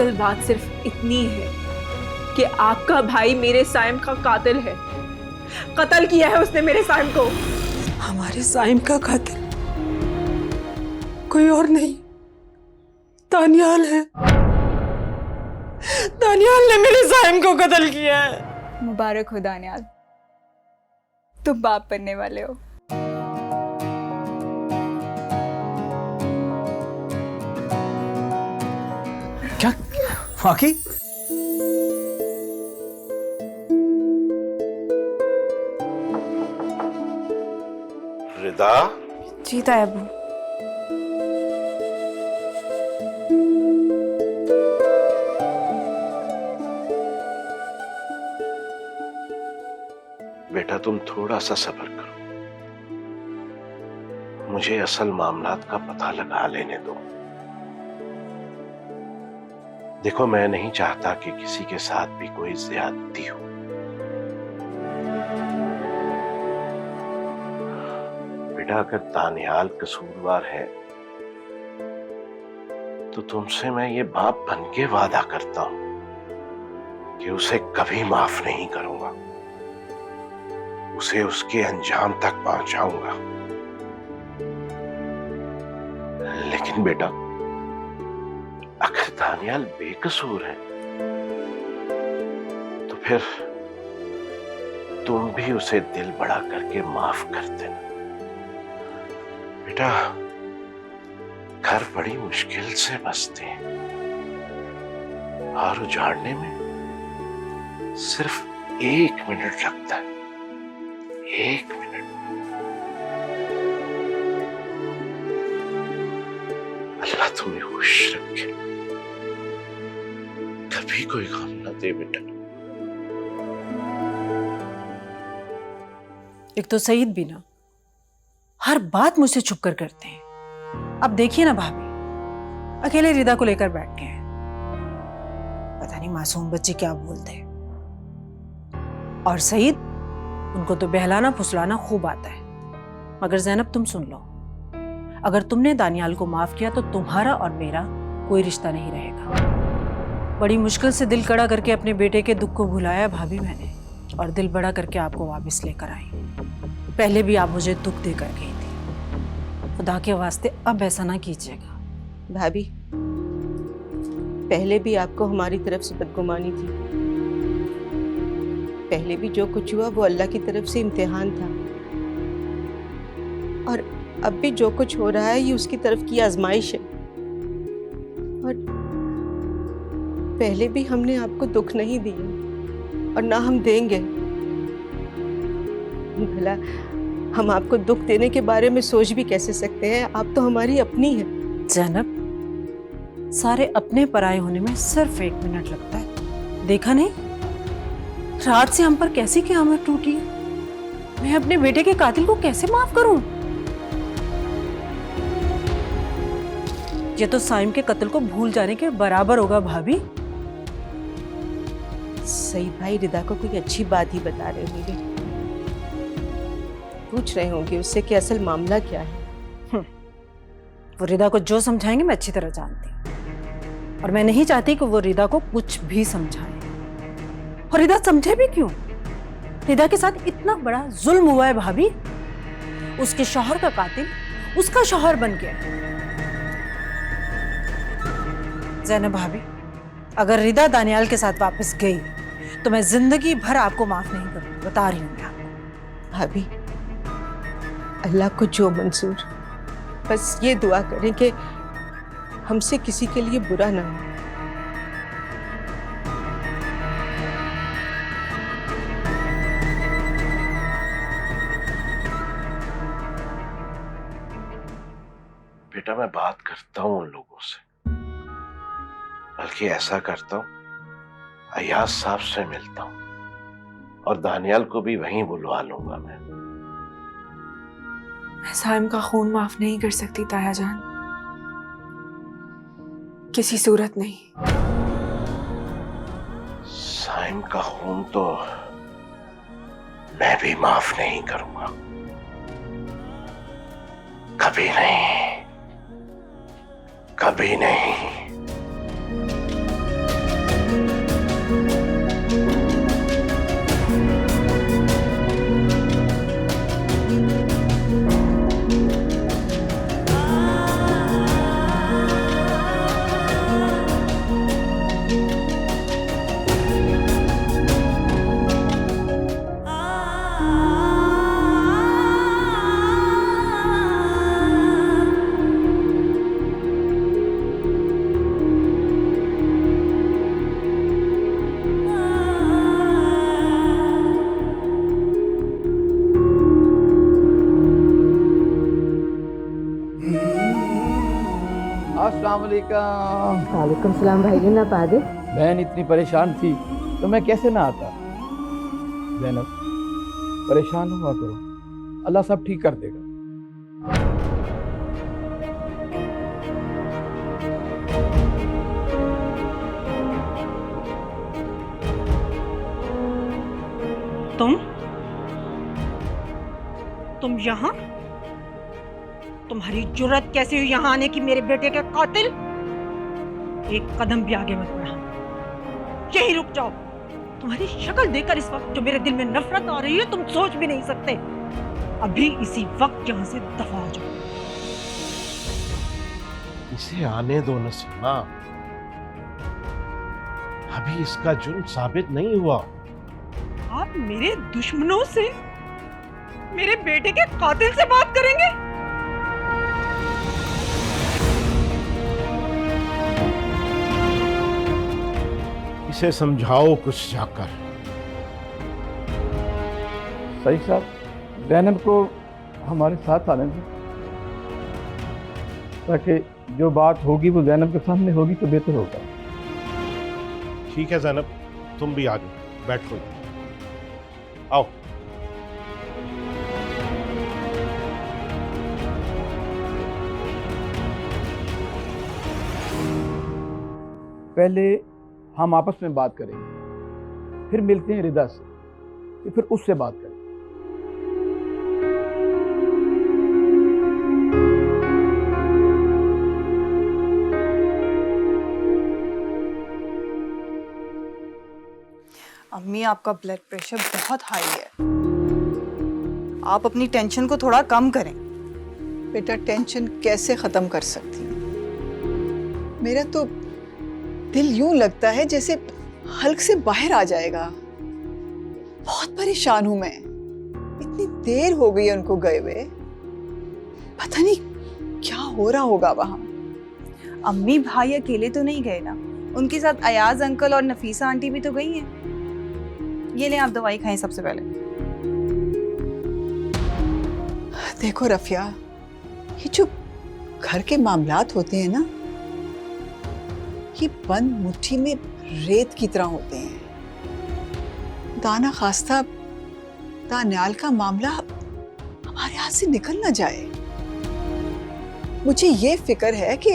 असल बात सिर्फ इतनी है कि आपका भाई मेरे साइम का कातिल है। कत्ल किया है उसने मेरे साइम को। हमारे साइम का कातिल कोई और नहीं, दानियाल है। दानियाल ने मेरे साइम को कत्ल किया है। मुबारक हो दानियाल, तुम बाप बनने वाले हो। क्या वाकई? रिदा, जी तायबू। बेटा तुम थोड़ा सा सब्र करो, मुझे असल मामलात का पता लगा लेने दो। देखो मैं नहीं चाहता कि किसी के साथ भी कोई ज्यादती हो। बेटा अगर दानियाल कसूरवार है तो तुमसे मैं ये बाप बन के वादा करता हूं कि उसे कभी माफ नहीं करूंगा, उसे उसके अंजाम तक पहुंचाऊंगा। लेकिन बेटा अगर दानियाल बेकसूर है तो फिर तुम भी उसे दिल बड़ा करके माफ कर देना। बेटा घर बड़ी मुश्किल से बसते हैं और उजाड़ने में सिर्फ 1 मिनट लगता है। 1 मिनट। अल्लाह तुम्हें खुश रखे, कभी कोई गम ना दे बेटा। एक तो सईद भी ना हर बात मुझसे छुप कर करते हैं। अब देखिए ना भाभी, अकेले रिदा को लेकर बैठ गए हैं। पता नहीं मासूम बच्चे क्या बोलते हैं। और सईद, उनको तो बहलाना फुसलाना खूब आता है। मगर ज़ैनब तुम सुन लो, अगर तुमने दानियाल को माफ किया तो तुम्हारा और मेरा कोई रिश्ता नहीं रहेगा। बड़ी मुश्किल से दिल कड़ा करके अपने बेटे के दुख को भुलाया भाभी मैंने, और दिल बड़ा करके आपको वापस लेकर आई। पहले भी आप मुझे दुख देकर गई थी, खुदा के वास्ते अब ऐसा ना कीजिएगा। भाभी, पहले भी आपको हमारी तरफ से बदगुमानी थी। पहले भी जो कुछ हुआ वो अल्लाह की तरफ से इम्तिहान था, और अब भी जो कुछ हो रहा है ये उसकी तरफ की आजमाइश है। और पहले भी हमने आपको दुख नहीं दिया और ना हम देंगे। भला हम आपको दुख देने के बारे में सोच भी कैसे सकते हैं? आप तो हमारी अपनी है। ज़ैनब, सारे अपने पराये होने में सिर्फ 1 मिनट लगता है। देखा नहीं रात से हम पर कैसी क़यामत टूटी है। मैं अपने बेटे के कातिल को कैसे माफ करूं? ये तो साइम के कत्ल को भूल जाने के बराबर होगा भाभी। सईद भाई रिदा को कोई अच्छी बात ही बता रहे होंगे, पूछ रहे होंगे उससे कि असल मामला क्या है। वो रिदा को जो समझाएंगे मैं अच्छी तरह जानती हूँ, और मैं नहीं चाहती कि वो रिदा को कुछ भी समझाए। और रिदा समझे भी क्यों? रिदा के साथ इतना बड़ा जुल्म हुआ है भाभी। उसके शौहर का कातिल उसका शौहर बन गया। ज़ैनब भाभी, अगर रिदा दानियाल के साथ वापस गई तो मैं जिंदगी भर आपको माफ नहीं करूंगी, बता रही हूँ मैं आपको। भाभी, अल्लाह को जो मंजूर, बस ये दुआ करें कि हमसे किसी के लिए बुरा ना हो। बेटा मैं बात करता हूं उन लोगों से, बल्कि ऐसा करता हूं अयाज साहब से मिलता हूं और दानियाल को भी वहीं बुलवा लूंगा। मैं साइम का खून माफ नहीं कर सकती ताया जान, किसी सूरत नहीं। साइम का खून तो मैं भी माफ नहीं करूंगा, कभी नहीं, कभी नहीं। अस्सलाम वालेकुम। वालेकुम सलाम भाई ना पा दे। बहन इतनी परेशान थी तो मैं कैसे ना आता। ज़ैनब परेशान हुआ करो, अल्लाह सब ठीक कर देगा। तुम यहाँ? तुम्हारी जुर्रत कैसे हुई यहाँ आने की मेरे बेटे के कातिल? एक कदम भी आगे मत बढ़ाना, यहीं रुक जाओ। तुम्हारी शक्ल देखकर इस वक्त जो मेरे दिल में नफरत आ रही है तुम सोच भी नहीं सकते। अभी इसी वक्त यहाँ से दफा हो जाओ। इसे आने दो नसीमा, अभी इसका जुर्म साबित नहीं हुआ। आप मेरे दुश्मनों से मेरे बेटे के कातिल से बात करेंगे? इसे समझाओ कुछ जाकर। सही साहब, ज़ैनब को हमारे साथ आने दो, ताकि जो बात होगी वो ज़ैनब के सामने होगी तो बेहतर होगा। ठीक है ज़ैनब, तुम भी आगे बैठो, आओ। पहले हम आपस में बात करेंगे, फिर मिलते हैं रिदा से, फिर उससे बात करेंगे। अम्मी आपका ब्लड प्रेशर बहुत हाई है, आप अपनी टेंशन को थोड़ा कम करें। बेटा टेंशन कैसे ख़त्म कर सकती हूँ? मेरा तो दिल यूं लगता है जैसे हल्क से बाहर आ जाएगा। बहुत परेशान हूं मैं, इतनी देर हो गई है उनको गए हुए, पता नहीं क्या हो रहा होगा वहां। अम्मी भाई अकेले तो नहीं गए ना, उनके साथ अयाज अंकल और नफीसा आंटी भी तो गई हैं। ये लें, आप दवाई खाएं सबसे पहले। देखो रफिया, ये जो घर के मामलात होते हैं ना, ये बंद मुट्ठी में रेत की तरह होते हैं। दाना खास्ता दानियाल का मामला हमारे हाथ से निकल ना जाए। मुझे ये फिक्र है कि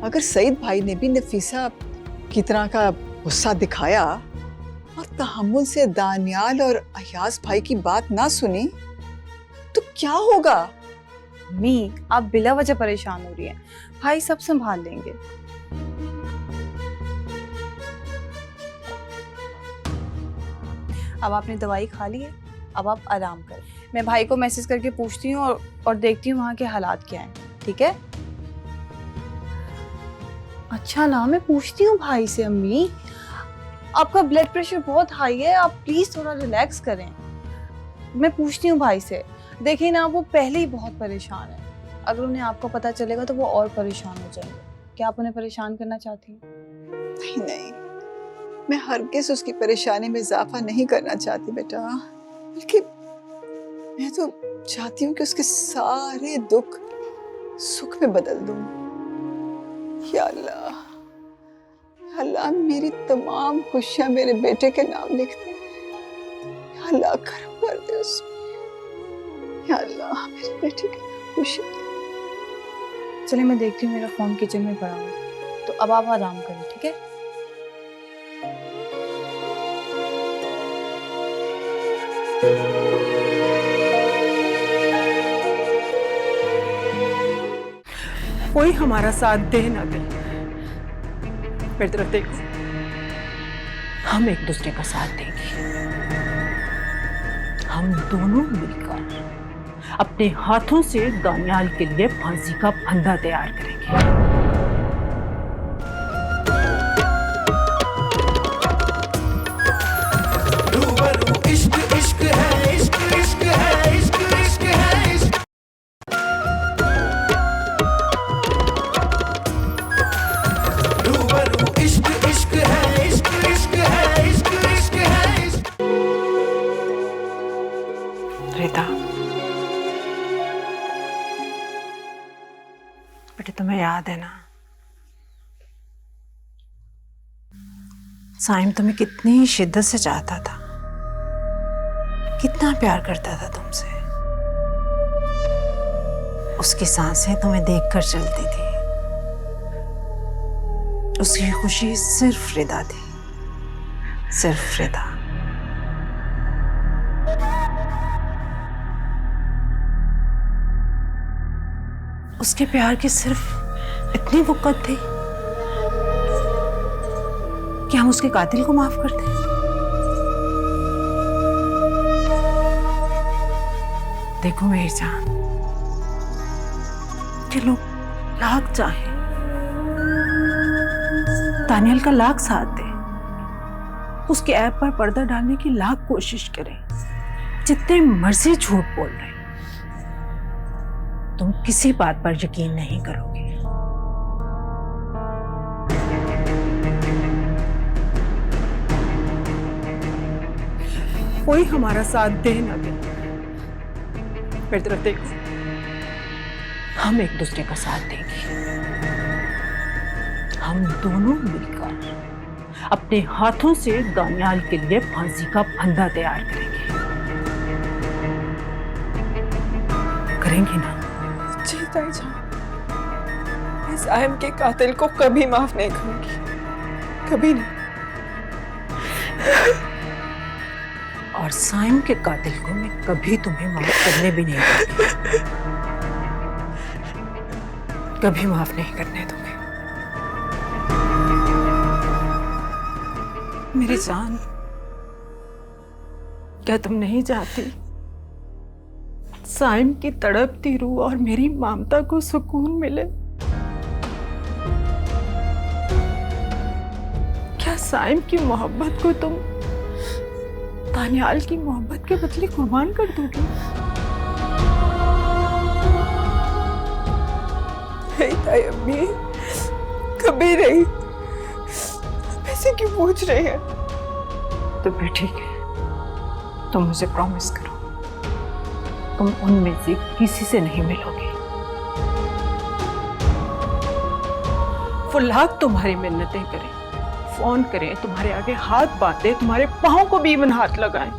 अगर सईद भाई ने भी नफीसा की तरह का गुस्सा दिखाया और तहम्मुल से दानियाल और अयाज भाई की बात ना सुनी तो क्या होगा? अम्मी आप बिला वजह परेशान हो रही हैं, भाई सब संभाल लेंगे। अब आपने दवाई खा ली है, अब आप आराम करें। मैं भाई को मैसेज करके पूछती हूँ और देखती हूँ वहाँ के हालात क्या हैं, ठीक है? अच्छा ना, मैं पूछती हूँ भाई से। अम्मी आपका ब्लड प्रेशर बहुत हाई है, आप प्लीज थोड़ा रिलैक्स करें। मैं पूछती हूँ भाई से। देखिए ना, वो पहले ही बहुत परेशान है, अगर उन्हें आपको पता चलेगा तो वो और परेशान हो जाएंगे। क्या आप उन्हें परेशान करना चाहती हैं? नहीं नहीं, मैं हरगिज़ उसकी परेशानी में इजाफा नहीं करना चाहती बेटा, बल्कि मैं तो चाहती हूँ कि उसके सारे दुख सुख में बदल दूं। या अल्लाह, या अल्लाह मेरी तमाम खुशियां मेरे बेटे के नाम लिख दे। या अल्लाह करम कर दे उसमें। या अल्लाह मेरे बेटे की खुशी। चलिए मैं देखती हूँ, मेरा फोन किचन में पड़ा हुआ, तो अब आप आराम करें, ठीक है? कोई हमारा साथ दे ना दे, मेरी तरफ देखो, हम एक दूसरे का साथ देंगे। हम दोनों मिलकर अपने हाथों से दानियाल के लिए फांसी का फंदा तैयार करेंगे। रिदा, बेटे तुम्हें याद है ना, साइम तुम्हें कितनी शिद्दत से चाहता था, कितना प्यार करता था तुमसे। उसकी सांसें तुम्हें देखकर चलती थी। उसकी खुशी सिर्फ रिदा थी, सिर्फ रिदा। उसके प्यार की सिर्फ इतनी वक़्त थी कि हम उसके कातिल को माफ कर दें। देखो मेरी जान, कि लोग लाख चाहें, दानियल का लाख साथ दे, उसके ऐप पर पर्दा डालने की लाख कोशिश करें, जितने मर्जी झूठ बोल रहे, तुम किसी बात पर यकीन नहीं करोगे। कोई हमारा साथ दे ना दे, मेरी तरफ देखो, हम एक दूसरे का साथ देंगे। हम दोनों मिलकर अपने हाथों से दानियाल के लिए फांसी का फंदा तैयार करेंगे। करेंगे ना? जी ताईजान, इस साइम के कातिल को कभी माफ नहीं करूंगी, कभी नहीं। और साइम के कातिल को मैं कभी तुम्हें माफ करने भी नहीं दूंगी, कभी माफ नहीं करने दूंगी। मेरी जान, क्या तुम नहीं चाहती साइम की तड़पती रूह और मेरी ममता को सुकून मिले? क्या साइम की मोहब्बत को तुम दानियाल की मोहब्बत के बदले कुर्बान कर दोगी? नहीं ताई अम्मी, कभी नहीं। ऐसे क्यों पूछ रहे हैं? तो फिर ठीक है, तुम मुझे प्रॉमिस करो, तुम उनमें से किसी से नहीं मिलोगे। वो लाख तुम्हारी मिन्नतें करें, फोन करें, तुम्हारे आगे हाथ बांधे, तुम्हारे पांव को भी इवन हाथ लगाएं,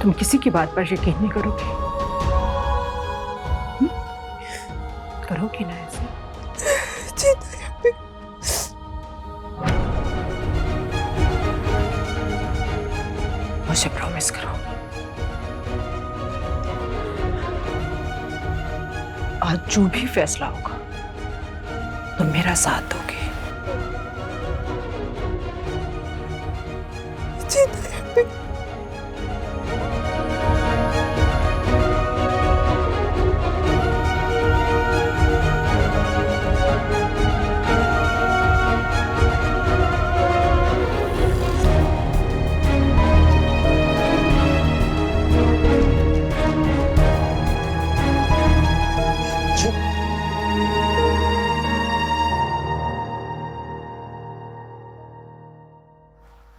तुम किसी की बात पर यकीन नहीं करोगे। करोगी ना ऐसे? जी ताई अम्मी। मुझे प्रॉमिस करो, आज जो भी फैसला होगा तुम मेरा साथ दोगे। जी ताई अम्मी।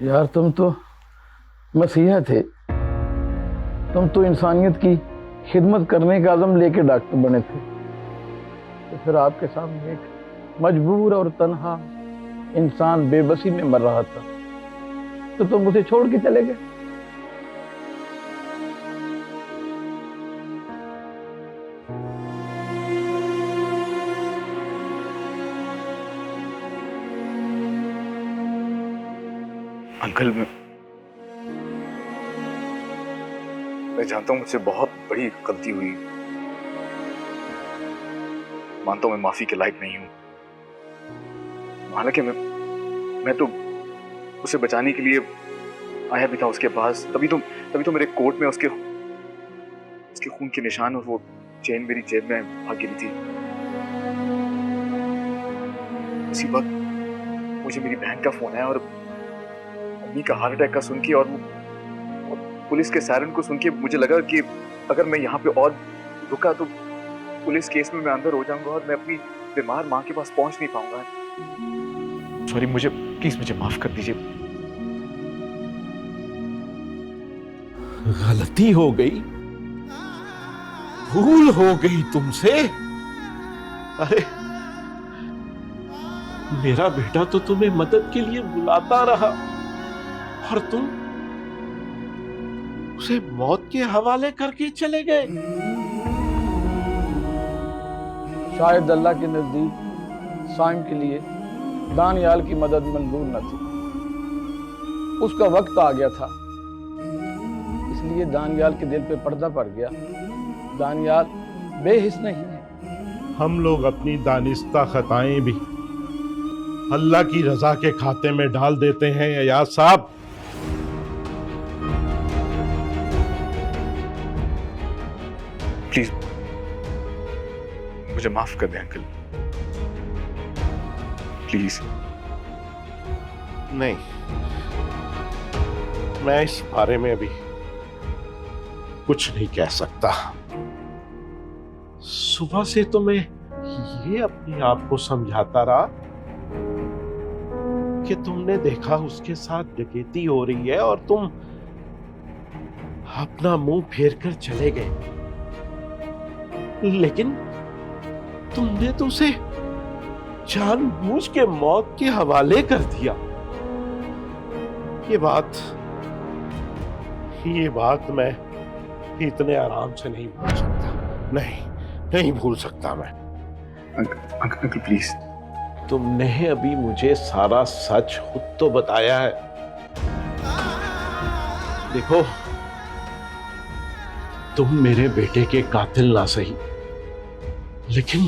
यार तुम तो मसीहा थे, तुम तो इंसानियत की खिदमत करने का आज़म लेके डॉक्टर बने थे, तो फिर आपके सामने एक मजबूर और तन्हा इंसान बेबसी में मर रहा था, तो तुम उसे छोड़ के चले गए। अंकल, मैं जानता हूं मुझसे बहुत बड़ी गलती हुई, मानता हूं मैं माफी के लायक नहीं हूं। हालांकि मैं तो उसे बचाने के लिए आया भी था उसके पास, तभी तो मेरे कोट में उसके खून के निशान और वो चेन मेरी जेब में भाग गिरी थी। उसी वक्त मुझे मेरी बहन का फोन आया और मम्मी का हार्ट अटैक का सुन के और पुलिस के सायरन को सुन के मुझे लगा कि अगर मैं यहाँ पे और रुका तो पुलिस केस में मैं अंदर हो जाऊंगा और मैं अपनी बीमार माँ के पास पहुंच नहीं पाऊंगा। सॉरी, प्लीज मुझे माफ कर दीजिए। गलती हो गई, भूल हो गई तुमसे। अरे मेरा बेटा तो तुम्हें मदद के लिए बुलाता रहा, और तुम उसे मौत के हवाले करके चले गए। शायद अल्लाह के नजदीक साइम के लिए दानियाल की मदद मंजूर न थी। उसका वक्त आ गया था, इसलिए दानियाल के दिल पे पर्दा पड़ गया। दानियाल बेहिस नहीं है। हम लोग अपनी दानिस्ता खताएं भी अल्लाह की रजा के खाते में डाल देते हैं अयाज साहब। प्लीज मुझे माफ कर दें अंकल, प्लीज। नहीं, मैं इस बारे में अभी कुछ नहीं कह सकता। सुबह से तो मैं ये अपने आप को समझाता रहा कि तुमने देखा उसके साथ डकैती हो रही है और तुम अपना मुंह फेर कर चले गए, लेकिन तुमने तो उसे जानबूझ के मौत के हवाले कर दिया। ये बात मैं इतने आराम से नहीं भूल सकता। नहीं भूल सकता मैं। Uncle please. तुमने अभी मुझे सारा सच खुद तो बताया है। देखो, तुम मेरे बेटे के कातिल ना सही, लेकिन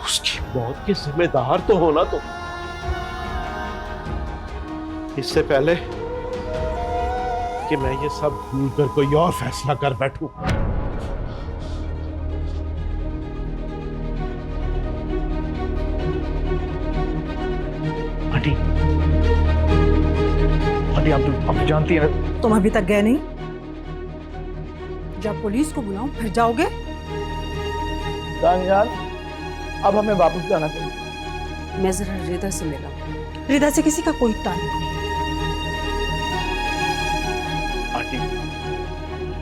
उसकी मौत के जिम्मेदार तो हो ना तुम। इससे पहले कि मैं ये सब भूलकर कोई और फैसला कर बैठूं। आंटी आप तो जानती हैं ना। तुम अभी तक गए नहीं? जब पुलिस को बुलाऊं फिर जाओगे? दानियाल, अब हमें वापस जाना चाहिए। मैं जरा रिदा से मिला। रिदा से किसी का कोई ताल्लुक नहीं। आंटी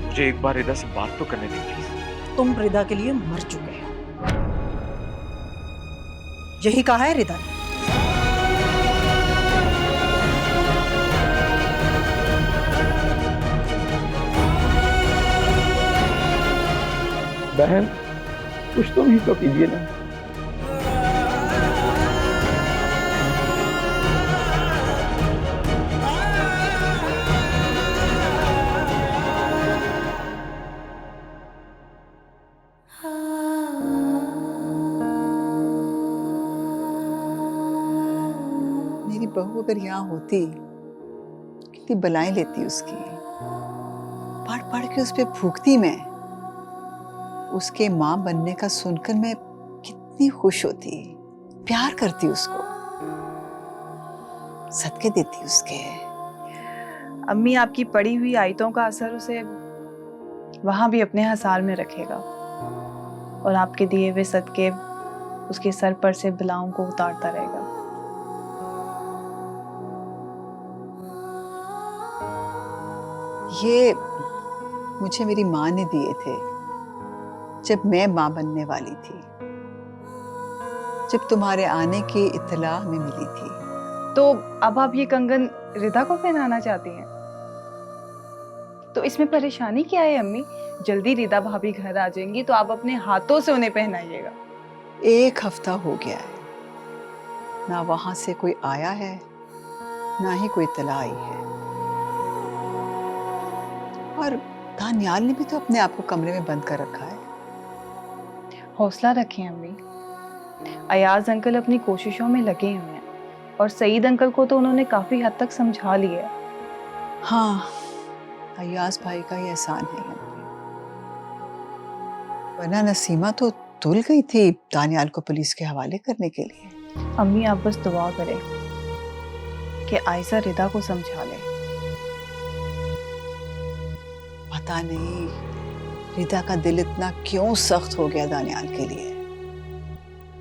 मुझे एक बार रिदा से बात तो करने दें प्लीज। तुम रिदा के लिए मर चुके हो, यही कहा है रिदा ने। बहन, कुछ तुम ही तो कीजिए ना। मेरी बहू अगर यहाँ होती, कितनी बलाएं लेती उसकी, पढ़ पढ़ के उस पे भूखती मैं। उसके माँ बनने का सुनकर मैं कितनी खुश होती, प्यार करती उसको, सदके देती उसके। अम्मी आपकी पड़ी हुई आयतों का असर उसे वहां भी अपने हसार में रखेगा और आपके दिए हुए सदके उसके सर पर से बलाओं को उतारता रहेगा। ये मुझे मेरी माँ ने दिए थे जब मैं माँ बनने वाली थी, जब तुम्हारे आने की इत्तला हमें मिली थी। तो अब आप ये कंगन रिदा को पहनाना चाहती हैं? तो इसमें परेशानी क्या है अम्मी? जल्दी रिदा भाभी घर आ जाएंगी तो आप अपने हाथों से उन्हें पहनाइएगा। 1 हफ्ता हो गया है, ना वहां से कोई आया है, ना ही कोई इत्तला आई है। और दानियाल ने भी तो अपने आप को कमरे में बंद कर रखा है। हौसला रखें अम्मी, अयाज अंकल अपनी कोशिशों में लगे हुए हैं और सईद अंकल को तो उन्होंने काफी हद तक समझा लिया है। हाँ, अयाज भाई का ही एहसान है हम पे। वरना नसीमा तो तुल गई थी दानियाल को पुलिस के हवाले करने के लिए। अम्मी आप बस दुआ करें कि आयशा रिदा को समझा ले। पता नहीं रिदा का दिल इतना क्यों सख्त हो गया दानियाल के लिए।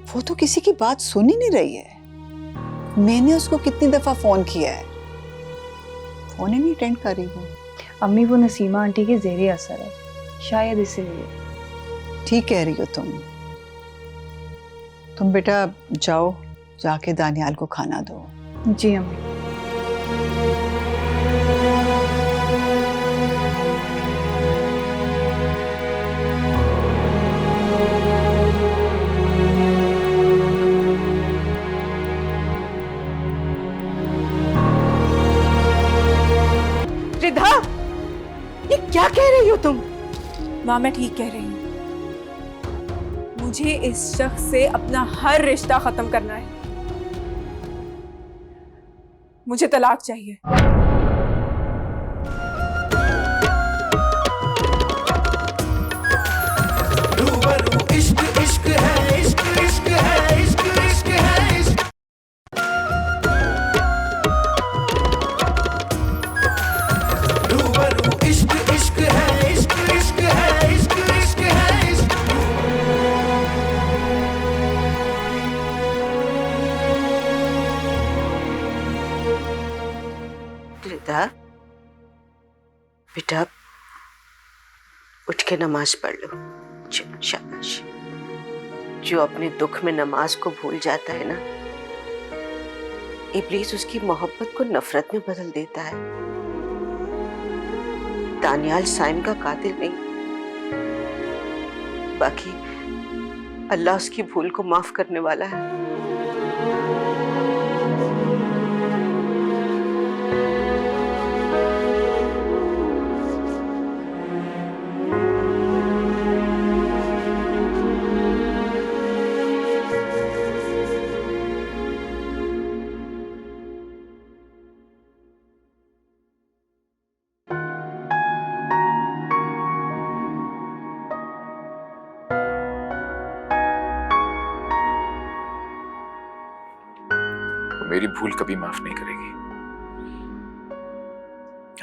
वो तो किसी की बात सुन ही नहीं रही है। मैंने उसको कितनी दफा फोन किया है, फोन ही नहीं अटेंड कर रही वो। अम्मी वो नसीमा आंटी के ज़ेरे असर है, शायद इसीलिए। ठीक कह रही हो तुम बेटा जाओ, जाके दानियाल को खाना दो। जी अम्मी। ये क्या कह रही हो तुम? माँ मैं ठीक कह रही हूँ। मुझे इस शख्स से अपना हर रिश्ता खत्म करना है। मुझे तलाक चाहिए। रिदा, बेटा उठ के नमाज पढ़ लो। चलो शाबाश। जो अपने दुख में नमाज को भूल जाता है ना, इब्लीस उसकी मोहब्बत को नफरत में बदल देता है। दानियाल साइम का कातिल नहीं, बाकी अल्लाह उसकी भूल को माफ करने वाला है। मेरी भूल कभी माफ नहीं करेगी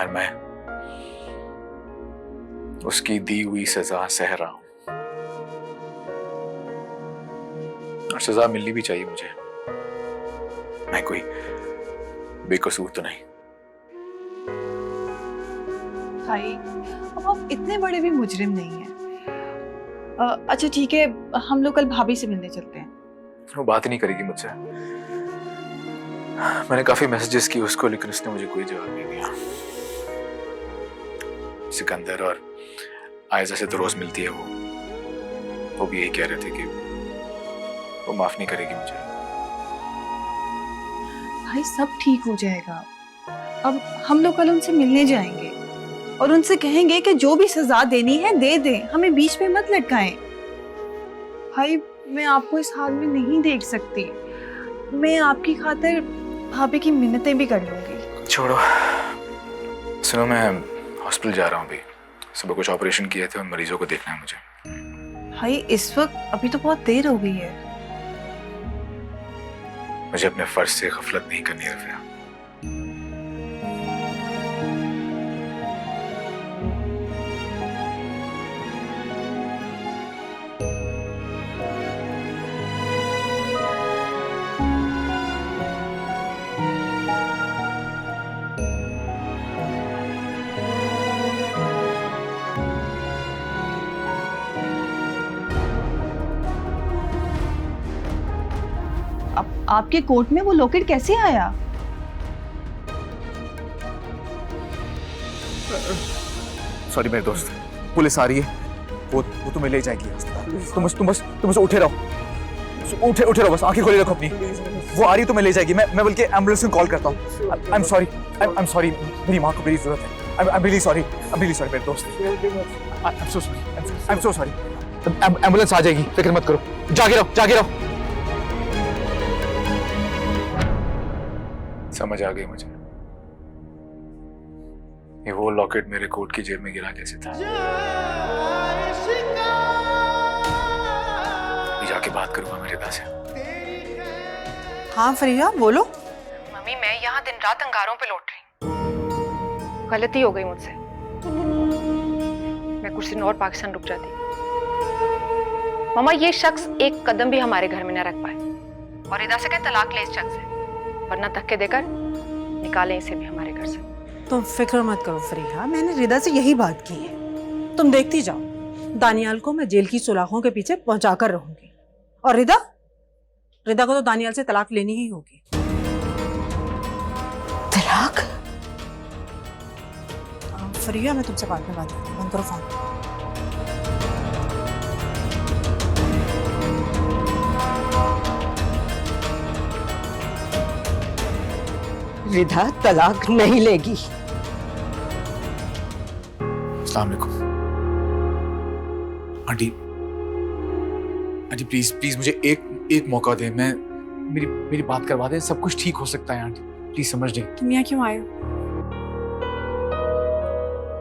और मैं उसकी दी हुई सजा सह रहा हूं, और सजा मिलनी भी चाहिए मुझे। मैं कोई बेकसूर तो नहीं। भाई अब आप इतने बड़े भी मुजरिम नहीं हैं। अच्छा ठीक है, हम लोग कल भाभी से मिलने चलते हैं। वो बात ही नहीं करेगी मुझसे। मैंने काफी मैसेजेस किए उसको, लेकिन उसने मुझे कोई जवाब नहीं दिया। सिकंदर और आयजा से तो रोज मिलती है वो भी यही कह रहे थे कि वो माफ नहीं करेगी मुझे। भाई सब ठीक हो जाएगा। अब हम लोग कल उनसे मिलने जाएंगे और उनसे कहेंगे कि जो भी सजा देनी है दे दें, हमें बीच में मत लटकाएं। भाई मैं आपको इस हाल में नहीं देख सकती। मैं आपकी खातिर भाभी की मिन्नतें भी कर लूंगी। छोड़ो, सुनो मैं हॉस्पिटल जा रहा हूँ अभी। सुबह कुछ ऑपरेशन किए थे, उन मरीजों को देखना है मुझे। भाई इस वक्त अभी तो बहुत देर हो गई है। मुझे अपने फर्ज से गफलत नहीं करनी रफिया। आपके कोर्ट में वो लॉकेट कैसे आया? सॉरी मेरे दोस्त, पुलिस आ रही है। वो तुम्हें ले जाएगी अस्पताल। तुम बस उठे रहो, उठे रहो, बस आंखें खोले रखो अपनी। वो आ रही है, तुम्हें ले जाएगी। मैं बल्कि एम्बुलेंस को कॉल करता हूँ। आई एम सॉरी, मेरी माँ को मेरी जरूरत है। आई एम रियली सॉरी मेरे दोस्त। I am so sorry. Ambulance आ जाएगी, फिक्र मत करो। जागे रहो। समझ आ गई मुझे, ये वो लॉकेट मेरे कोट की जेब में गिरा कैसे था। जाके बात करूंगा मेरे रिदा से। हाँ फरीहा बोलो। मम्मी मैं यहाँ दिन रात अंगारों पे लौट रही। गलती हो गई मुझसे। मैं कुछ दिन और पाकिस्तान रुक जाती। मम्मा ये शख्स एक कदम भी हमारे घर में न रख पाए, और रिदा से कहे तलाक ले इस शख्स से, वरना धक्के देकर निकालें इसे भी हमारे घर से। तुम फिक्र मत करो फरीहा, मैंने रिदा से यही बात की है। तुम देखती जाओ, दानियाल को मैं जेल की सुलाखों के पीछे पहुंचा कर रहूंगी। और रिदा को तो दानियाल से तलाक लेनी ही होगी। तलाक? फरीहा मैं तुमसे बाद में बात करती हूँ, बंद करो फोन। रिदा तलाक नहीं लेगी। अस्सलाम वालेकुम। आंटी आंटी प्लीज प्लीज मुझे एक मौका दें, मैं मेरी बात करवा दें, सब कुछ ठीक हो सकता है आंटी, प्लीज समझ लें। तुम यहाँ क्यों आए हो?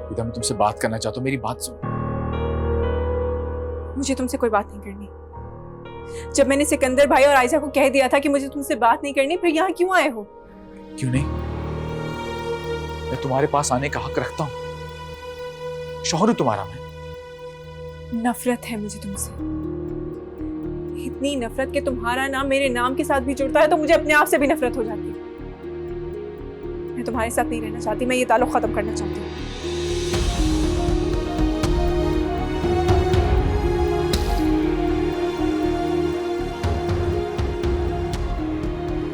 रिदा मैं तुमसे बात करना चाहता हूँ, मेरी बात सुन। मुझे तुमसे कोई बात नहीं करनी। जब मैंने सिकंदर भाई और आयशा को कह दिया था कि मुझे तुमसे बात नहीं करनी, फिर यहाँ क्यों आए हो? क्यों नहीं, मैं तुम्हारे पास आने का हक रखता हूँ, शौहर हूं तुम्हारा मैं। नफरत है मुझे तुमसे, इतनी नफरत कि तुम्हारा नाम मेरे नाम के साथ भी जुड़ता है तो मुझे अपने आप से भी नफरत हो जाती है। मैं तुम्हारे साथ नहीं रहना चाहती, मैं ये ताल्लुक खत्म करना चाहती हूँ।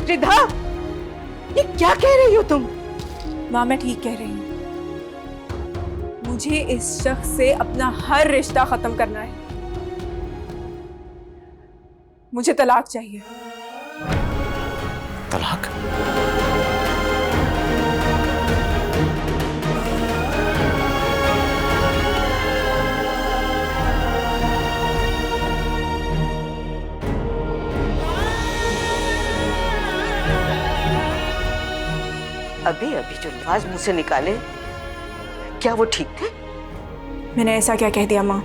रिधा, ये क्या कह रही हो तुम? माँ मैं ठीक कह रही हूँ, मुझे इस शख्स से अपना हर रिश्ता खत्म करना है। मुझे तलाक चाहिए। तलाक? अभी अभी जो लफ्ज मुंह से निकाले, क्या वो ठीक थे? मैंने ऐसा क्या कह दिया माँ?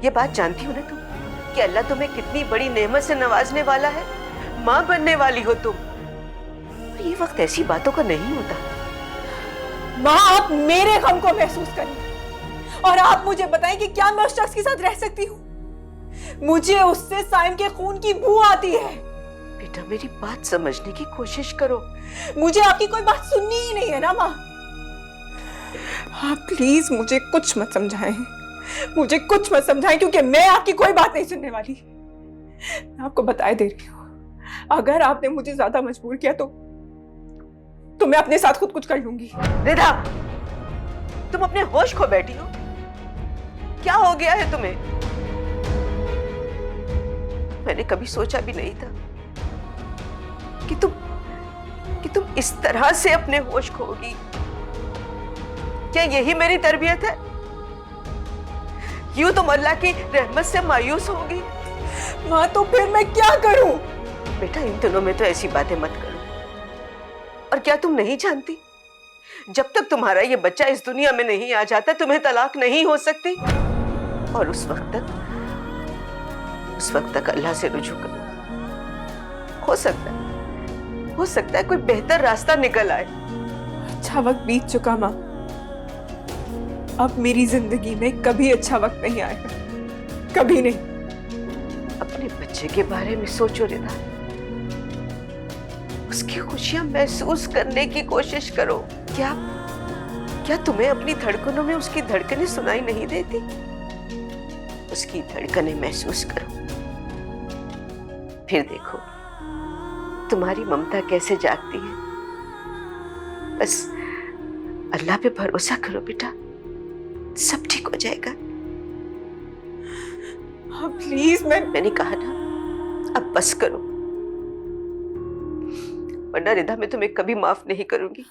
ये बात जानती हो ना तुम कि अल्लाह तुम्हें कितनी बड़ी नेमत से नवाजने वाला है, माँ बनने वाली हो तुम। और ये वक्त ऐसी बातों का नहीं होता। माँ आप मेरे गम को महसूस करें और आप मुझे बताएं कि क्या मैं उस शख्स के साथ रह सकती हूँ? मुझे उससे साइम के खून की बू आती है। बेटा मेरी बात समझने की कोशिश करो। मुझे आपकी कोई बात सुननी ही नहीं है ना माँ। आप प्लीज मुझे कुछ मत समझाएं, मुझे कुछ मत समझाएं, क्योंकि मैं आपकी कोई बात नहीं सुनने वाली। मैं आपको बताए दे रही हूँ, अगर आपने मुझे ज्यादा मजबूर किया तो मैं अपने साथ खुद कुछ कर लूंगी। रिधा, तुम अपने होश खो बैठी हो। क्या हो गया है तुम्हें? मैंने कभी सोचा भी नहीं था कि तुम इस तरह से अपने होश खोगी। क्या यही मेरी तरबियत है? यूं तुम अल्लाह की रहमत से मायूस होगी? माँ तो फिर मैं क्या करूं? बेटा इन दिनों में तो ऐसी बातें मत करो। और क्या तुम नहीं जानती, जब तक तुम्हारा ये बच्चा इस दुनिया में नहीं आ जाता तुम्हें तलाक नहीं हो सकती। और उस वक्त तक अल्लाह से रुजू करो। हो सकता है कोई बेहतर रास्ता निकल आए। अच्छा वक्त बीत चुका माँ, अब मेरी जिंदगी में कभी अच्छा वक्त नहीं आएगा, कभी नहीं। अपने बच्चे के बारे में सोचो रिधा, उसकी खुशियां महसूस करने की कोशिश करो। क्या तुम्हें अपनी धड़कनों में उसकी धड़कनें सुनाई नहीं देती? उसकी धड़कनें महसूस करो, फिर देखो तुम्हारी ममता कैसे जागती है। बस अल्लाह पे भरोसा करो बेटा, सब ठीक हो जाएगा। प्लीज मैंने कहा ना, अब बस करो, वरना रिधा मैं तुम्हें कभी माफ नहीं करूंगी,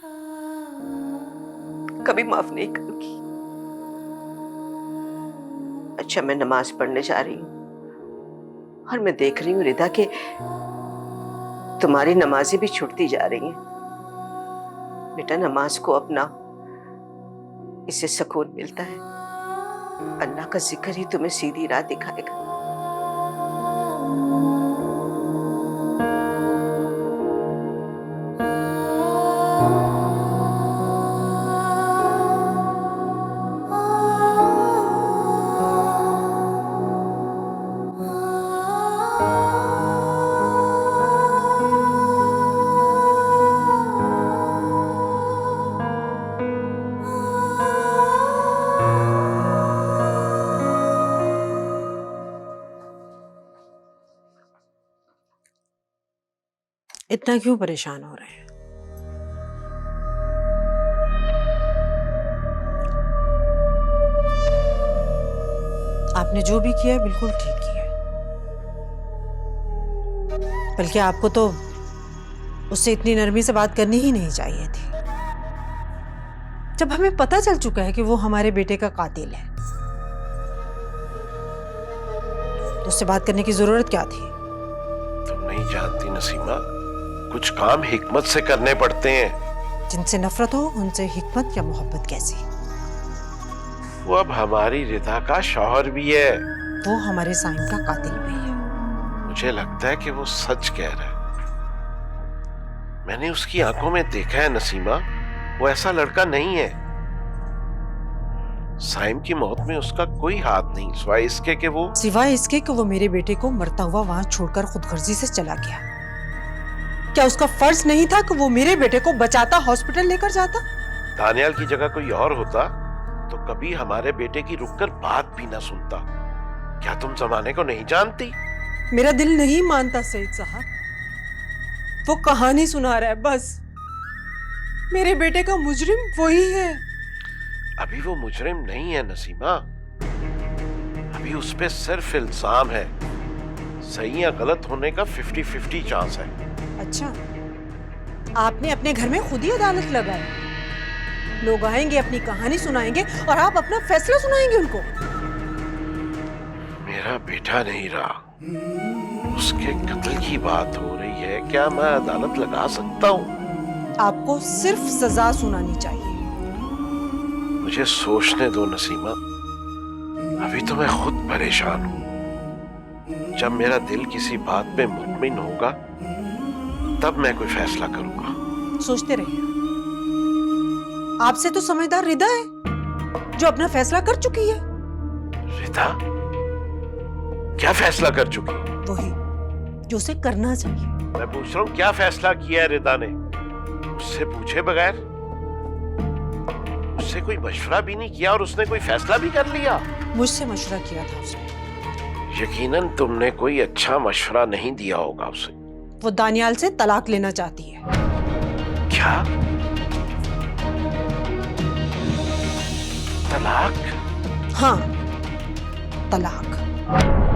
कभी माफ नहीं करूंगी। अच्छा मैं नमाज पढ़ने जा रही हूँ और मैं देख रही हूँ रिधा के तुम्हारी नमाजें भी छूटती जा रही हैं। बेटा नमाज को अपनाओ, इससे सुकून मिलता है। अल्लाह का जिक्र ही तुम्हें सीधी राह दिखाएगा। इतना क्यों परेशान हो रहे हैं? आपने जो भी किया बिल्कुल ठीक किया, बल्कि आपको तो उससे इतनी नरमी से बात करनी ही नहीं चाहिए थी। जब हमें पता चल चुका है कि वो हमारे बेटे का कातिल है तो उससे बात करने की जरूरत क्या थी? तुम नहीं जानती नसीमा, कुछ काम हिकमत से करने पड़ते हैं। जिनसे नफरत हो उनसे हिकमत या मोहब्बत कैसी? वो अब हमारी रिदा का शौहर भी है। वो हमारे साइम का कातिल भी है। मुझे लगता है कि वो सच कह रहा है। मैंने उसकी आंखों में देखा है नसीमा, वो ऐसा लड़का नहीं है। साइम की मौत में उसका कोई हाथ नहीं, सिवाय इसके कि वो मेरे बेटे को मरता हुआ वहां छोड़कर खुदगर्जी से चला गया। क्या उसका फर्ज नहीं था कि वो मेरे बेटे को बचाता, हॉस्पिटल लेकर जाता? दानियाल की जगह कोई और होता तो कभी हमारे बेटे की रुककर बात भी ना सुनता। क्या तुम जमाने को नहीं जानती? मेरा दिल नहीं मानता सईद साहब, वो कहानी सुना रहा है बस। मेरे बेटे का मुजरिम वही है। अभी वो मुजरिम नहीं है नसीमा, अभी उस पे सिर्फ इल्जाम है। सही या गलत होने का 50-50 चांस है। अच्छा, आपने अपने घर में खुद ही अदालत लगाई। लोग आएंगे, अपनी कहानी सुनाएंगे और आप अपना फैसला सुनाएंगे उनको। मेरा बेटा नहीं रहा, उसके कत्ल की बात हो रही है। क्या मैं अदालत लगा सकता हूँ? आपको सिर्फ सजा सुनानी चाहिए। मुझे सोचने दो नसीमा, अभी तो मैं खुद परेशान हूँ। जब मेरा दिल किसी बात पे मुतमिन होगा तब मैं कोई फैसला करूंगा। सोचते रहिए। आपसे तो समझदार रिदा है जो अपना फैसला कर चुकी है। रिदा क्या फैसला कर चुकी? वही जो उसे करना चाहिए। मैं पूछ रहा हूँ, क्या फैसला किया है रिदा ने? उससे पूछे बगैर, उससे कोई मशवरा भी नहीं किया और उसने कोई फैसला भी कर लिया? मुझसे मशवरा किया था उसने। यकीनन तुमने कोई अच्छा मशवरा नहीं दिया होगा उसे। वो दानियाल से तलाक लेना चाहती है। क्या? तलाक? हाँ, तलाक।